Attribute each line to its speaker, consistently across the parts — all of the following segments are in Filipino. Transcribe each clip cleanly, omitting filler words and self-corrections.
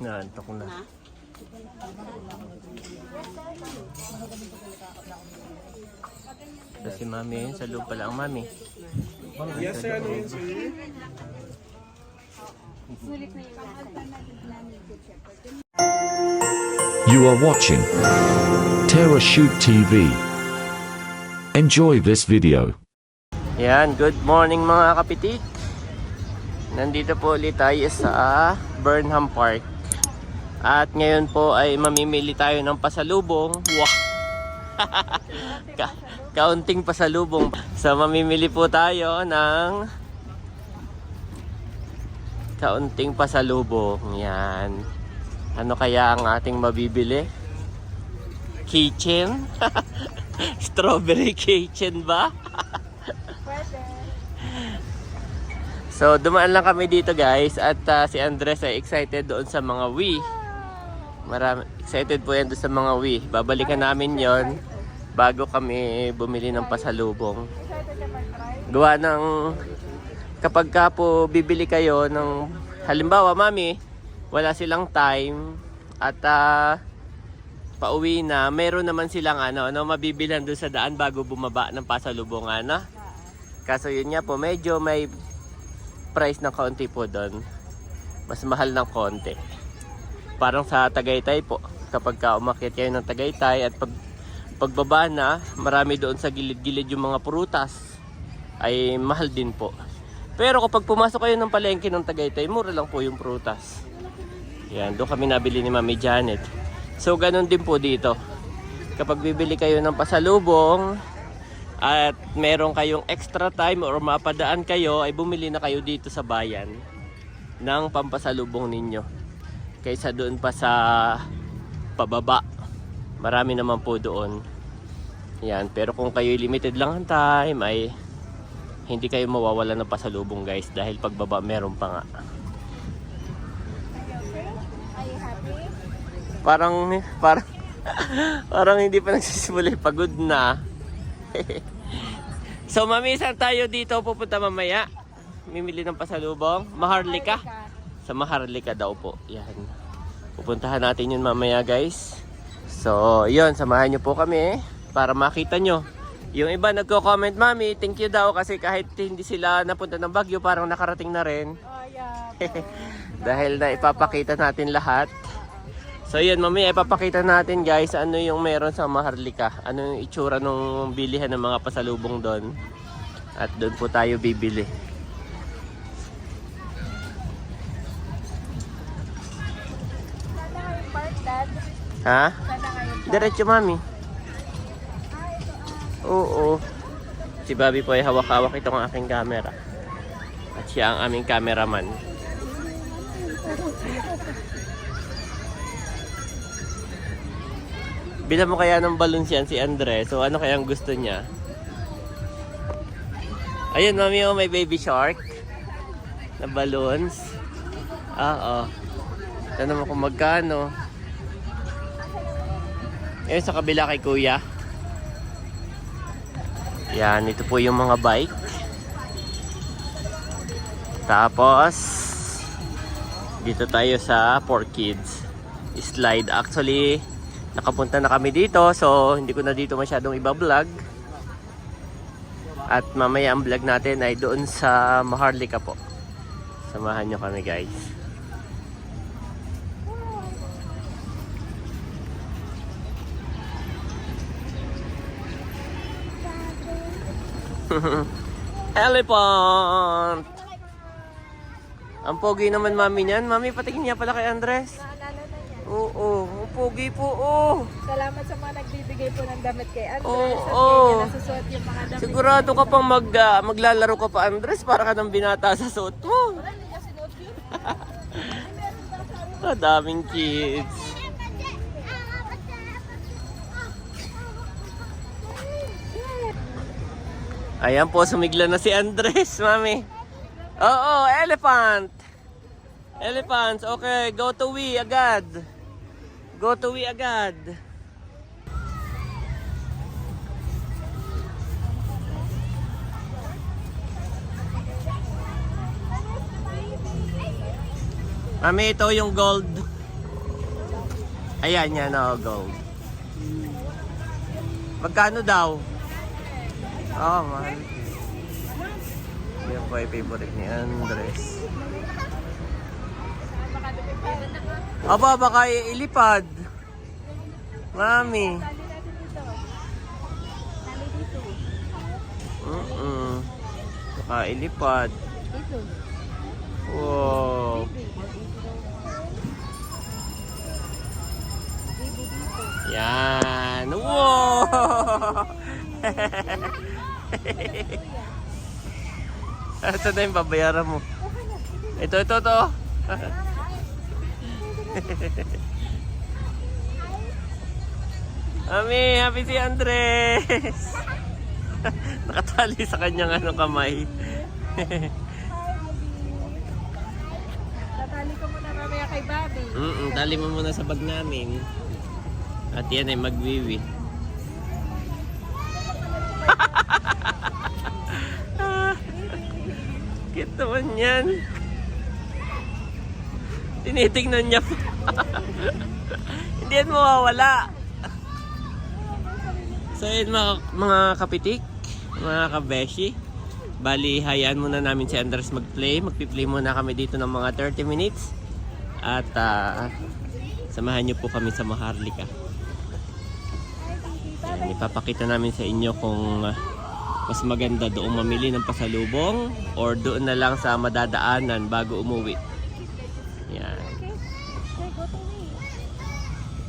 Speaker 1: Naantok na. So, si Mami yun, sa loob pala ang Mami.
Speaker 2: Yes, sir. Ano yun, sir?
Speaker 3: You are watching Terra Shoot TV. Enjoy this video.
Speaker 1: Yan, good morning mga kapitik. Nandito po ulit tayo sa Burnham Park. At ngayon po ay mamimili tayo ng pasalubong. Wow! Kaunting pasalubong. So mamimili po tayo ng kaunting pasalubong. Yan. Ano kaya ang ating mabibili? Kitchen? Strawberry kitchen ba? So dumaan lang kami dito guys. At si Andres ay excited doon sa mga Wii. Excited po yan doon sa mga Wii. Babalikan namin yon bago kami bumili ng pasalubong. Gawa ng kapag ka po bibili kayo ng halimbawa Mami, wala silang time at pauwi na, meron naman silang mabibilhan doon sa daan bago bumaba ng pasalubongan. Kaso yun nga po, medyo may price ng kaunti po doon. Mas mahal ng konti. Parang sa Tagaytay po, kapag ka umakyat kayo ng Tagaytay at pagbaba na, marami doon sa gilid-gilid yung mga prutas, ay mahal din po. Pero kapag pumasok kayo ng palengke ng Tagaytay, mura lang po yung prutas. Yan, doon kami nabili ni Mami Janet. So ganun din po dito. Kapag bibili kayo ng pasalubong at meron kayong extra time or mapadaan kayo, ay bumili na kayo dito sa bayan ng pampasalubong ninyo. Kaysa doon pa sa pababa. Marami naman po doon. Yan, pero kung kayo limited lang ang time, ay hindi kayo mawawala ng pasalubong guys, dahil pagbaba meron pa nga. Parang hindi pa nagsisimula, pagod na. So Mami, saan tayo dito pupunta mamaya? Mimili ng pasalubong? Maharlika? Sa Maharlika daw po. Yan. Pupuntahan natin yun mamaya guys. So yun, samahan nyo po kami para makita nyo. Yung iba nagko-comment, Mami, thank you daw kasi kahit hindi sila napunta ng Baguio, parang nakarating na rin. Dahil na ipapakita natin lahat. So yun, mamaya ipapakita natin guys ano yung meron sa Maharlika. Ano yung itsura ng bilihan ng mga pasalubong doon. At doon po tayo bibili. Ha? Diretso Mami. Oo. Si Bobby po ay hawak-hawak itong aking camera. At siya ang aming cameraman. Bila mo kaya ng balloons yan si Andres. So ano kaya ang gusto niya? Ayun Mami, oh, may baby shark na balloons. Oo. Tanong mo kung magkano. Ayun sa kabila kay Kuya. Yan, ito po yung mga bike. Tapos dito tayo sa 4Kids slide. Actually nakapunta na kami dito, so hindi ko na dito masyadong iba-vlog. At mamaya ang vlog natin ay doon sa Maharlika po. Samahan nyo kami guys. Elephant! Ang pogi naman Mami niyan. Mami, patingin niya pala kay Andres. Oo, pogi po, oh.
Speaker 4: Salamat sa mga nagbibigay po ng damit kay Andres.
Speaker 1: Oo.
Speaker 4: Nasusuot yung mga damit.
Speaker 1: Sigurado ka pang maglalaro ka pa Andres, para ka ng binata sa suot mo.
Speaker 4: Wala, hindi niya sinuot yun.
Speaker 1: Daming kids. Ayan po, sumigla na si Andres, Mami. Oo, elephant. Elephants, okay, go to Wii agad. Go to Wii agad. Mami, ito yung gold. Ayan yan, oh, gold. Magkano daw? Oh, mahal. Yan po ay favorite ni Andres. Aba, baka ilipad. Mami.
Speaker 4: Tali natin dito. Tali dito.
Speaker 1: Baka ilipad.
Speaker 4: Dito.
Speaker 1: Wow.
Speaker 4: Baby dito.
Speaker 1: Yan. Wow. Ito na yung babayaran mo. Ito. Mami, happy si Andres. Nakatali sa kanyang kamay.
Speaker 4: Tatali ko muna mamaya kay Bobby.
Speaker 1: Tali mo muna sa bag namin. At yan ay magwiwi. Cute naman yan. Tinitingnan niya pa. Hindi yan mawawala. So yun mga kapitik, mga kabeshi. Bali, hayaan muna namin si Andres mag-play. Magpi-play muna kami dito ng mga 30 minutes. At samahan niyo po kami sa Maharlika. Yan, ipapakita namin sa inyo kung mas maganda doong mamili ng pasalubong or doon na lang sa madadaanan bago umuwi. Yan.
Speaker 4: Okay. Okay, go to me.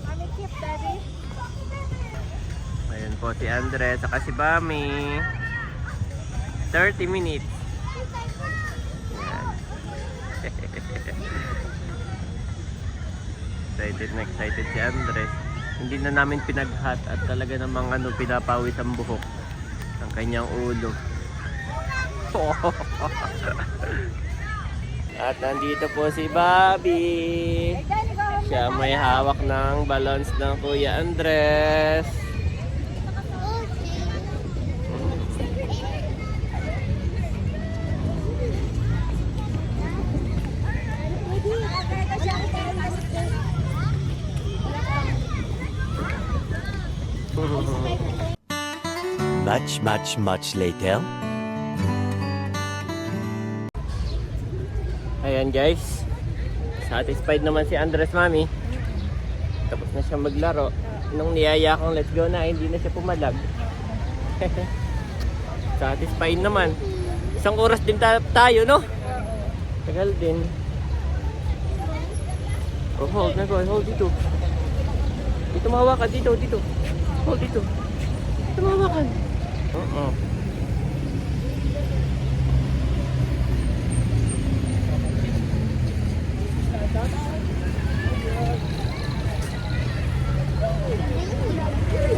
Speaker 4: Mami, keep, Daddy.
Speaker 1: Ayan po si Andres saka si Bami. 30 minutes. Yan. excited si Andres. Hindi na namin pinaghat at talaga namang pinapawis ang buhok ng kanyang ulo. At nandito po si Bobby.
Speaker 4: Hey, Daddy, go home.
Speaker 1: Siya may hawak ng balons ng Kuya Andres.
Speaker 5: Much later.
Speaker 1: Ayan guys, satisfied naman si Andres, Mami. Tapos na siya maglaro. Nung niyaya kong let's go na, hindi na siya pumalag. Satisfied naman. Isang oras din tayo, no? Tagal din. Oh, hold na ko, hold dito. Dito mahawakan, dito. Hold dito. Dito mahawakan. Oo.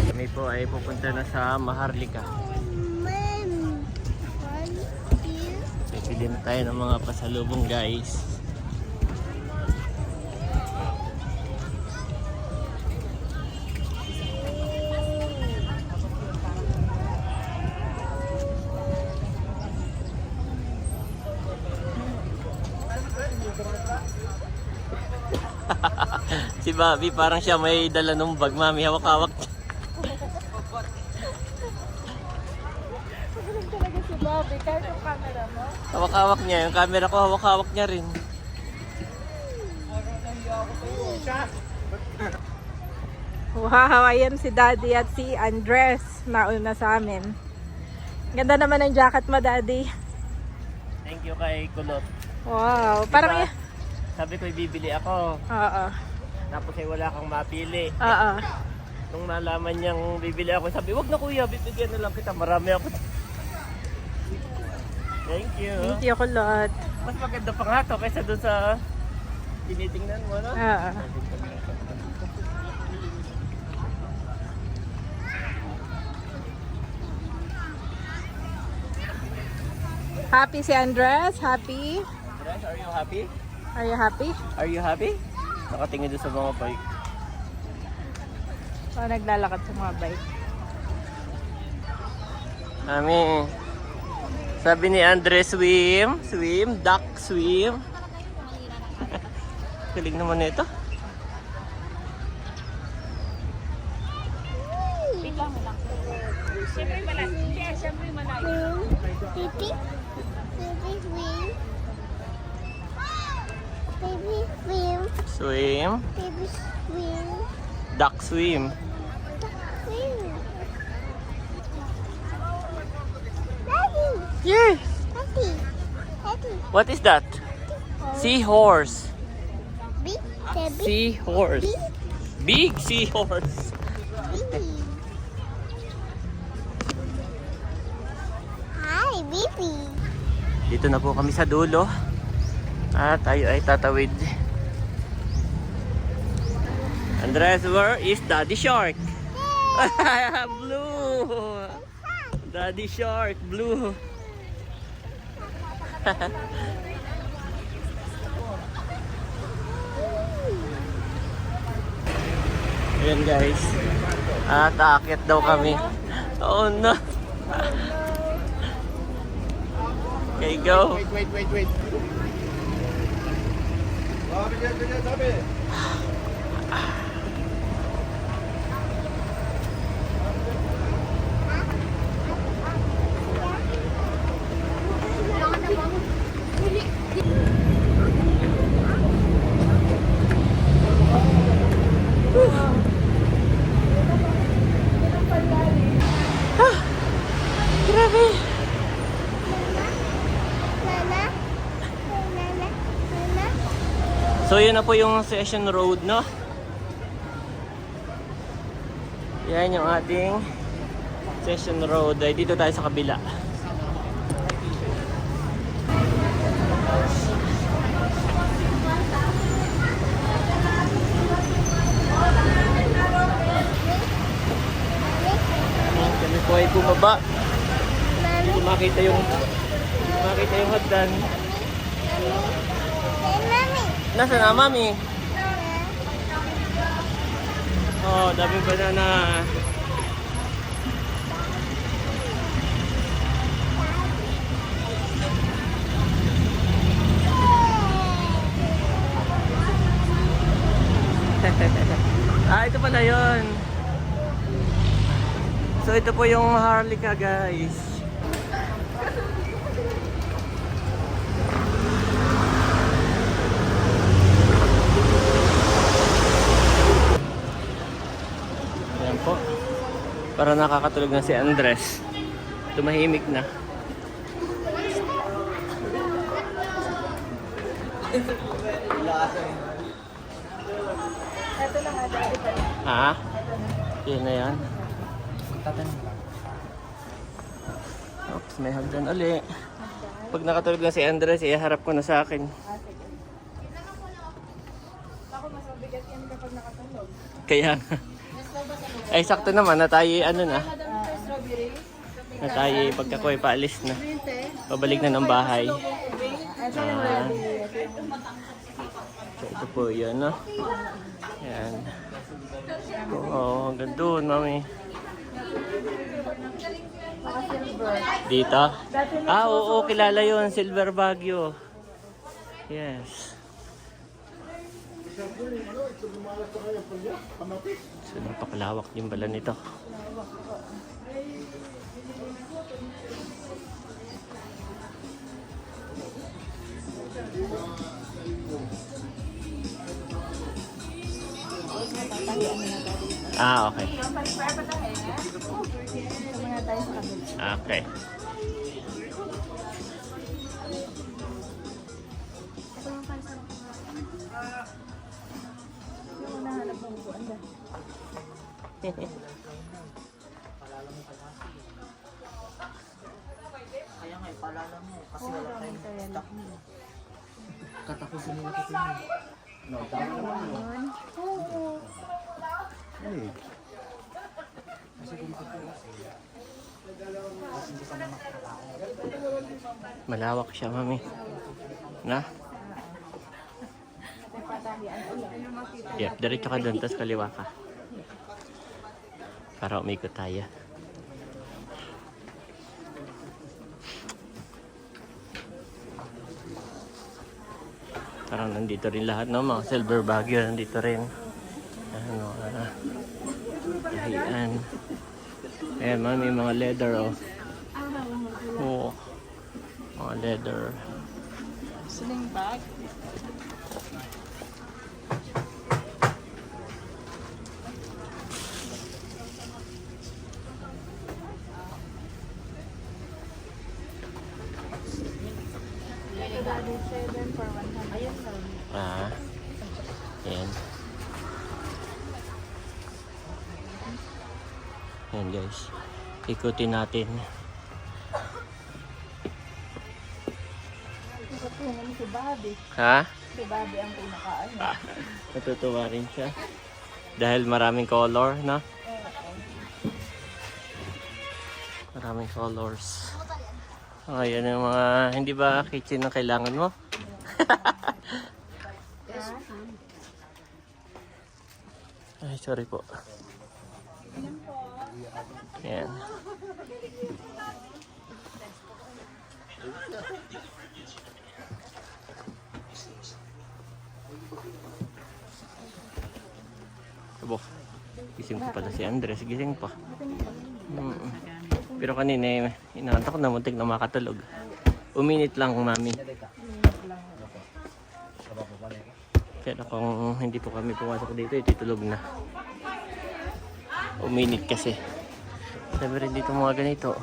Speaker 1: Kami po ay pupunta na sa Maharlika. Pipili na tayo ng mga pasalubong, guys. Si Bobby parang siya may dala ng bag, Mami. Hawak-hawak.
Speaker 4: Magaling talaga si Bobby. Kahit yung camera mo.
Speaker 1: Hawak-hawak niya. Yung camera ko, hawak-hawak niya rin.
Speaker 4: Wow, ayan si Daddy at si Andres. Nauna sa amin. Ganda naman ng jacket mo, Daddy.
Speaker 1: Thank you kay Kulot.
Speaker 4: Wow, parang
Speaker 1: Diba? Sabi ko bibili ako.
Speaker 4: Oo.
Speaker 1: Tapos ay wala kang mapili.
Speaker 4: Oo.
Speaker 1: Nung nalaman niyang bibili ako, sabi, wag na kuya, bibigyan na lang kita. Marami ako. Thank you.
Speaker 4: Thank you, Kulot.
Speaker 1: Mas maganda pa nga to kaysa doon sa tinitingnan mo, no?
Speaker 4: Oo. Happy si Andres? Happy?
Speaker 1: Guys, are you happy?
Speaker 4: Are you happy?
Speaker 1: Are you happy? Nakatingin doon sa mga bike.
Speaker 4: O, naglalakad sa mga bike.
Speaker 1: Mami, sabi ni Andres, swim, duck, swim. Kilig naman nito.
Speaker 4: Wait lang, wait lang. Siyempre malayo. Kaya siyempre malayo.
Speaker 5: Baby, baby swim. Baby swim.
Speaker 1: Swim.
Speaker 5: Baby swim.
Speaker 1: Duck swim.
Speaker 5: Swim. Daddy,
Speaker 4: Yes!
Speaker 5: daddy, daddy.
Speaker 1: What is that? Seahorse.
Speaker 5: Big, baby,
Speaker 1: Seahorse. Big seahorse.
Speaker 5: baby. Hi, baby.
Speaker 1: Dito na po kami sa dulo. At tayo ay tatawid. Andres, where is Daddy Shark? Blue! Daddy Shark, blue. Ayan guys. At aakyat daw kami. Oh no. Okay, go.
Speaker 2: Wait. Sabi.
Speaker 1: Grabe.
Speaker 5: Nana, nana, nana.
Speaker 1: So yun na po yung Session Road, no? Yan yung ating Session Road. Ay, dito tayo sa kabila. Ayan, kami po ay bumaba. Hindi ko makita yung hagdan.
Speaker 5: Hey, mommy.
Speaker 1: Nasaan na, mami? Oh, daming banana. Ito pala yun. So, ito po yung Harlika, guys. Ayan po. Para nakakatulog na si Andres. Tumahimik na. Ha? Yun na yan. Oops, may hagdan uli. Pag nakatulog na si Andres, iharap ko na sa akin.
Speaker 4: Ako mas mabigat yan kapag nakatulog.
Speaker 1: Kaya nga. Ay, sakto naman na tayo ano na. Na tayo pagka ko ay paalis na. Pabalik na ng bahay. So, ito po yun, no? Ayan. Oo, hanggang doon, mami. Dito? Ah, oo, kilala yun. Silver Baguio. Yes. So, napakalawak yung balan nito. Ah, okay. Okay.
Speaker 6: Kaya nga, ipalala mo kasi wala tayong stock mo. Katapusin mo natin yun. No, tama naman yun. Eh. Kasi dito po kasi. Hindi ka na makakalakan.
Speaker 1: Malawak siya, mami. Na? Yep, diretso ka doon, tapos kaliwa ka. Para umikot tayo. Parang nandito rin lahat, no? Mga silver Baguio nandito rin. Ano, ayan. Ayan, may mga leather, oh. Oh. Mga leather.
Speaker 4: Sling bag. Daddy 7 for 100. Ayun,
Speaker 1: Ah. Ayan. Ayan guys. Ikutin natin.
Speaker 4: Nakatungan si Bobby.
Speaker 1: Ha?
Speaker 4: Si Bobby ang pinakaano.
Speaker 1: Natutuwa rin siya. Dahil maraming color, no? Maraming colors. Oh, yan yung mga, hindi ba kitchen ang kailangan mo? Ay, sorry po. Yan. Abo, gising pa pala si Andres, gising pa. Pero kanina, inaantok na, muntik na makatulog. Uminit lang, mami. Kaya kung hindi po kami pumasok dito, itutulog na. Uminit kasi. Sabi rin dito mga ganito.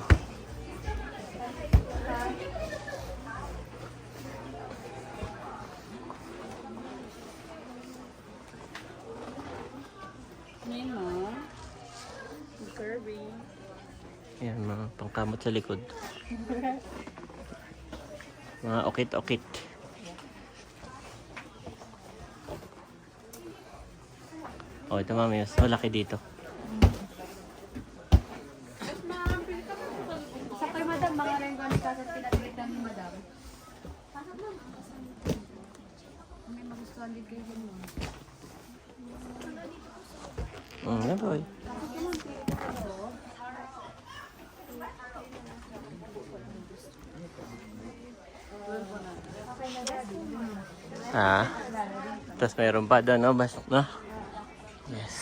Speaker 4: Nino. Kirby.
Speaker 1: Ayan, mga pangkamot sa likod. Mga okit-okit. Oh, ito mami, mas malaki dito.
Speaker 6: Sa kay madam, mga renggo ni kasat pinatilitan ni madam. May magustuhan din kayo mo.
Speaker 1: Yan boy. Ah. Tapos mayroon pa doon, no? No? Yes.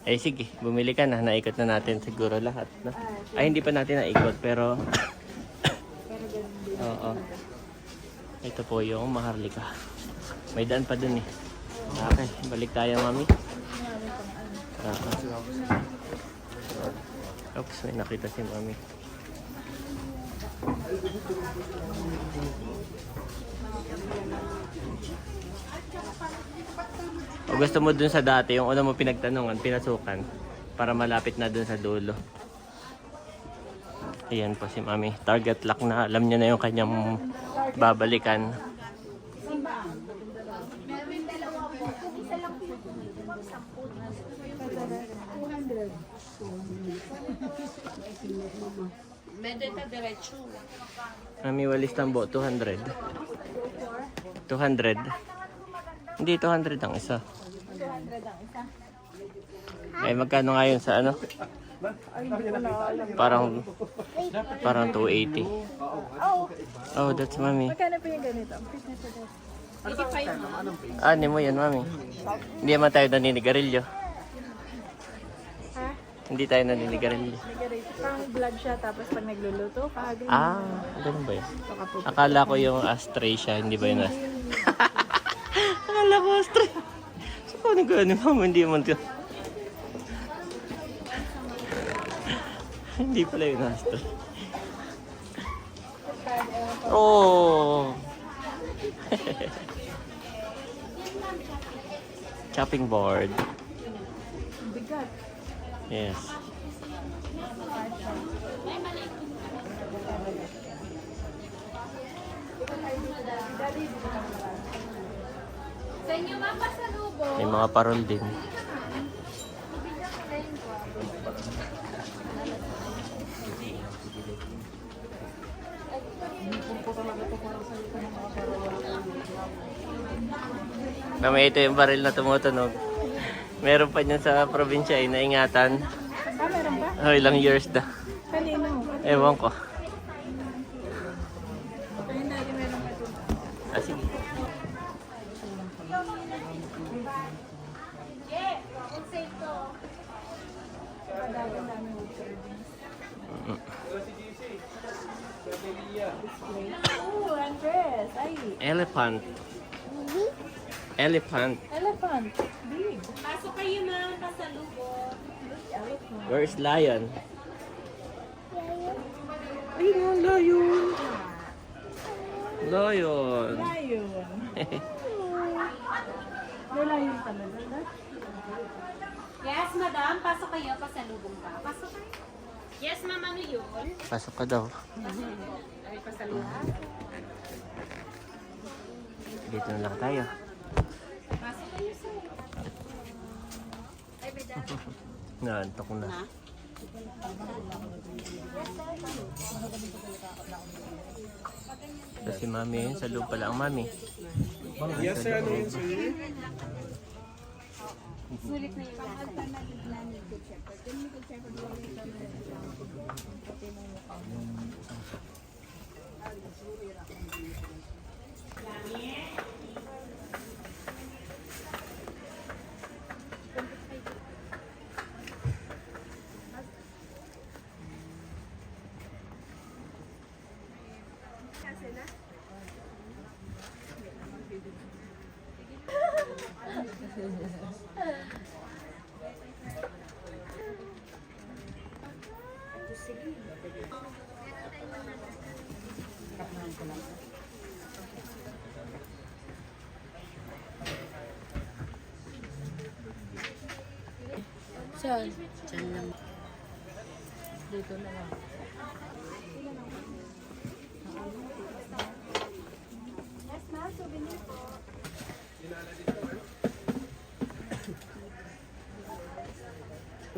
Speaker 1: Eh sige, bumili ka na. Naikot na natin siguro lahat, no? Ay, hindi pa natin naikot, pero... Oo. Ito po yung Maharlika. May daan pa dun eh. Okay, balik tayo, mami. Oops, may nakita si mami. O gusto mo dun sa dati, yung una mo pinagtanungan, pinasukan, para malapit na dun sa dulo. Ayan po si mami. Target lock na. Alam niya na yung kanyang babalikan. Mami, walis tambo, 200. 200. Hindi, 200 ang isa.
Speaker 4: 200 ang isa.
Speaker 1: Eh, magkano nga yun sa ano? Parang 280. Oh, that's mami.
Speaker 4: Magkano po yung ganito? 85 na.
Speaker 1: Ano mo yan, mami? Hindi naman tayo naninigarilyo.
Speaker 4: Ha?
Speaker 1: Hindi tayo naninigarilyo.
Speaker 4: Pang vlog siya tapos pag nagluluto ka. Ganyan.
Speaker 1: Ah, ganun ba yun? Akala ko yung ashtray siya, hindi ba yun ashtray? Akala ko ashtray. So, kung gano'n mama, hindi mo ito. Hindi pala yun ashtray. Oh! Chopping board.
Speaker 4: Bigat.
Speaker 1: Yes.
Speaker 6: Sa inyo ma'am, pasalubong.
Speaker 1: May mga parol din. Mami, ito yung baril na tumutunog. Meron pa niyan sa probinsya ay naingatan.
Speaker 4: Ah, meron ba?
Speaker 1: Oh, ilang years na.
Speaker 4: Kanino?
Speaker 1: Ewan ko.
Speaker 4: Ayun dati meron pa dun.
Speaker 1: Ah,
Speaker 4: Oh, Andres. Ay,
Speaker 1: Elephant. Elephant.
Speaker 4: elephant. Big.
Speaker 7: Pasok kayo ma'am, pasalubong.
Speaker 1: Where is lion?
Speaker 4: Ay, yung lion.
Speaker 1: Lion.
Speaker 4: Lion. May lion talaga. no?
Speaker 7: Yes, madam, pasok kayo, pasalubong ka. Pasok kayo. Yes, ma'am, ano yun?
Speaker 1: Pasok ka daw.
Speaker 7: Ay, pasalubong.
Speaker 1: Dito na lang tayo.
Speaker 7: Pasok kayo, sir. Ay, madam.
Speaker 1: Naantok na. Kasi mami yun, sa loob pala ang mami.
Speaker 2: Yes, sir. Ano yun, sir?
Speaker 7: Sulit na yung lasa.
Speaker 4: Saan? Dito na lang.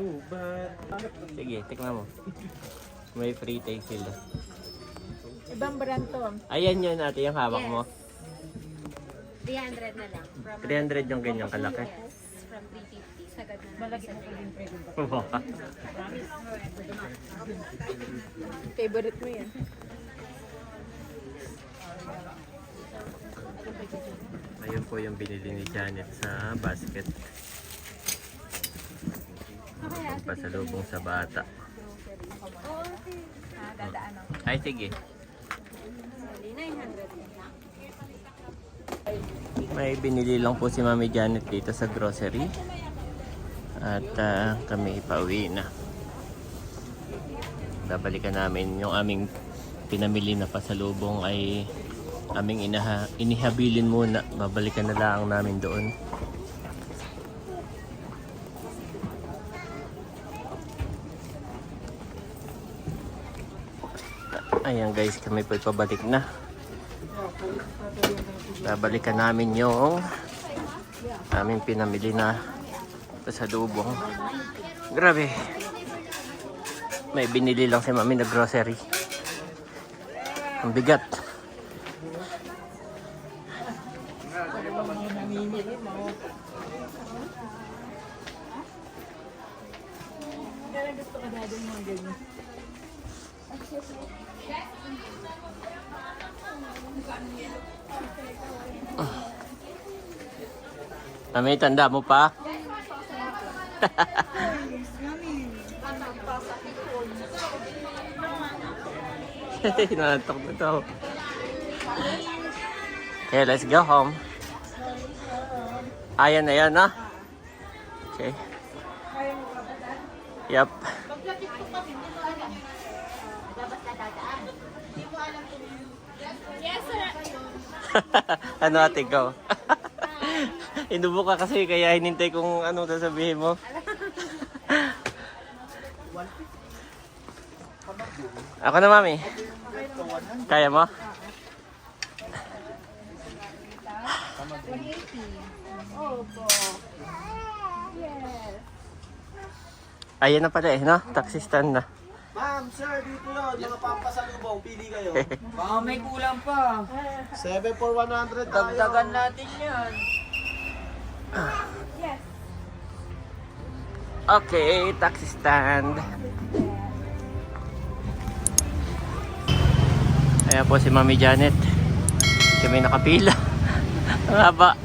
Speaker 2: Oh, but...
Speaker 1: Sige, tikman mo. May free taste sila.
Speaker 4: Ibang brand to.
Speaker 1: Ayan yun ate, yung hawak mo.
Speaker 7: 300 na lang. From
Speaker 1: 300 yung ganyang kalaki.
Speaker 7: yes, from 350. Sagad na lang.
Speaker 4: Malagi mo pa din pwede ba? Favorite mo yan.
Speaker 1: Ayun po yung binili ni Janet sa basket. Pasalubong sa bata.
Speaker 4: Dadaan ako.
Speaker 1: Ay, sige.
Speaker 7: 900 na lang.
Speaker 1: May binili lang po si Mami Janet dito sa grocery. At kami pauwi na. Babalikan namin yung aming pinamili na pasalubong ay aming inihabilin muna. Babalikan na lang namin doon. Ayan guys, kami po pabalik na. Babalikan namin yung aming pinamili na pasalubong. Grabe. May binili lang si Mami na grocery. Ang bigat.
Speaker 4: Kaya gusto ka dati yung mga ganyan.
Speaker 1: Mami, tanda mo pa? Nantok na to. Okay, let's go home. Ayan na yan, ha? Okay. Yup.
Speaker 7: Yes, sir.
Speaker 1: Ano ate ko? Inubo ka kasi kaya hinintay kung anong sasabihin mo. Ako na, Mami. Kaya mo? Ayan na pala eh, no? Taxi stand na.
Speaker 2: Ma'am, sir, dito yun. Mga pampasalubong. Pili kayo.
Speaker 6: Baka may kulang pa.
Speaker 2: 7 for 100 tayo.
Speaker 6: Dagdagan natin yan.
Speaker 1: Okay, taxi stand. Ayan po si Mami Janet. Kami nakapila. Ang haba.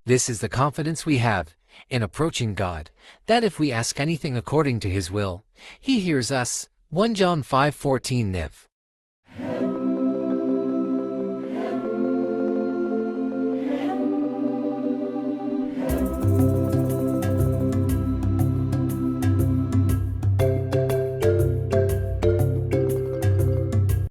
Speaker 8: This is the confidence we have in approaching God, that if we ask anything according to his will, he hears us. 1 John 5:14 Niv.